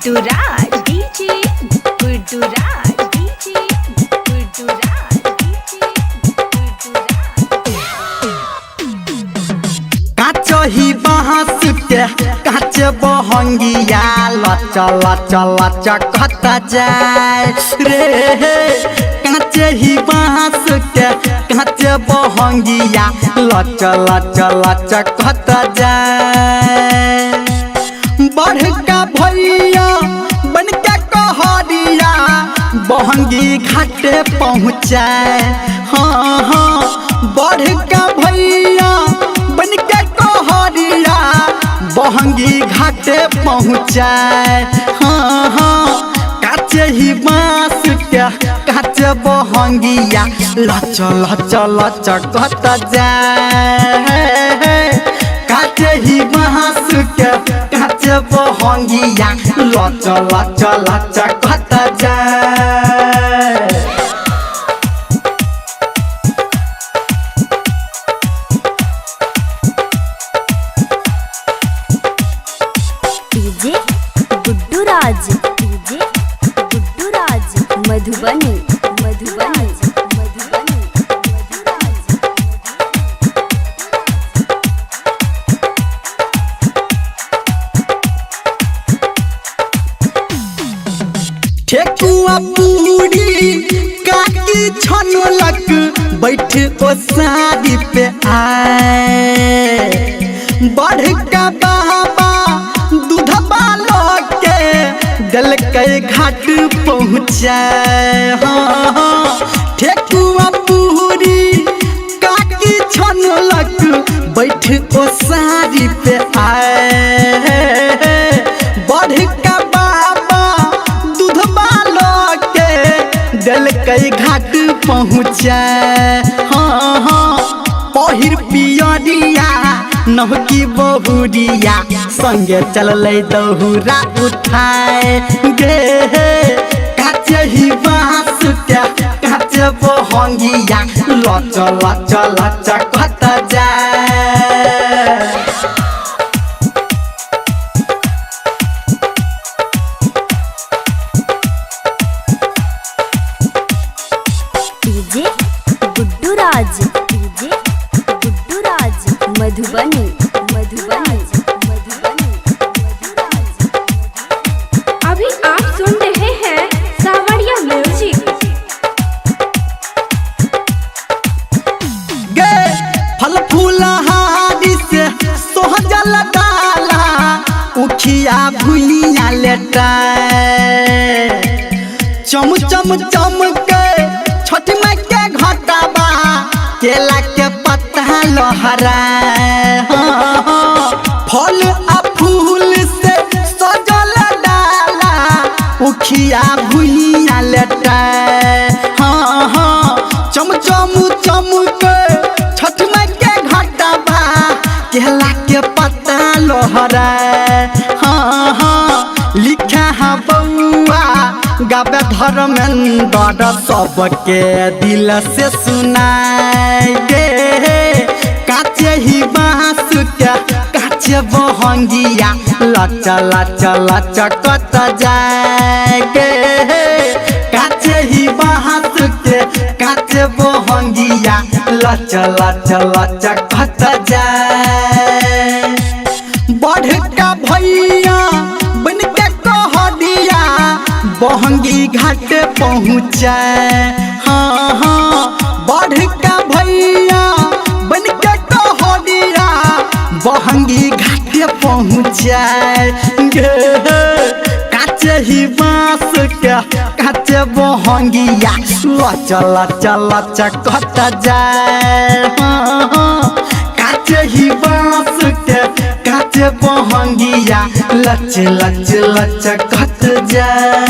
Gudduraj DJ Gudduraj DJ Gudduraj DJ Gudduraj काचही बाँस के काच बहंगिया लच लच लच कहता जाए रे। काचही बाँस के काच बहंगिया लच लच लच कहता जाए। बढ़ का भैया बन के कहरिया बहंगी घाटे पहुँचाए। हाँ हाँ बढ़ का भैया बन के कहरिया बहंगी घाटे पहुँचाए। हाँ हाँ काचे ही बाँस के काचे बहंगिया लच लच लच कहता जाए। काचे ही बाँस के काचे बहंगिया लच लच लच कहता जाए। डीजे गुड्डूराज डीजे गुड्डूराज मधुबनी मधुबनी मधुबनी ठेकुआ पूरी काकी छनलक बैठ ओ शादी पे आए। बढ़ का बाबा दूधबा के दल के घाट पहुँचाए। हाँ हाँ ठेकुआ पूरी काकी छनलक बैठ ओ शादी पे आए। बढ़ का दल कई घाट पहुँचाए। हाँ हाँ पहिर पियरिया नहकी बहुरिया संगे चल दहुरा उठाए गे। काचे ही बाँस के काचे बहंगिया लच लच लच कहता जाए। DJ Gudduraj DJ Gudduraj Madhubani Madhubani Madhubani Madhubani. अभी आप सुन रहे हैं सावरिया म्यूजिक। गे फल फूलहारी से सोहजल डाला उखिया भुइया लेटाए। चम चम चम के छोटी माई के घटाबा केला के पत्ता लहराए। हाँ हाँ फल आ फूल से सजल डाला उखिया भुइया लेटाए। हाँ हाँ चम चम चम के छोटी माई के घटाबा केला के पत्ता लहराए। हाँ हाँ लिखा है बउआ गावे धर्मेंद्र सबके दिल से सुनाए गे। काचे ही बाँस के काचे बहंगिया लच लच लच कहता जाए गे। काचे ही बाँस के काचे बहंगिया लच लच लच कहता जाए। बढ़ का भैया बन के कहरिया बहंगी घाट पहुँचाए। हाँ हाँ बढ़ का भैया बन के कहरिया बहंगी घाट पहुँचाए गे। काचे ही बाँस के काचे बहंगिया लच लच लच कहता जाए। हाँ हाँ काचे ही बाँस के काचे बहंगिया लच लच लच कहता जाए।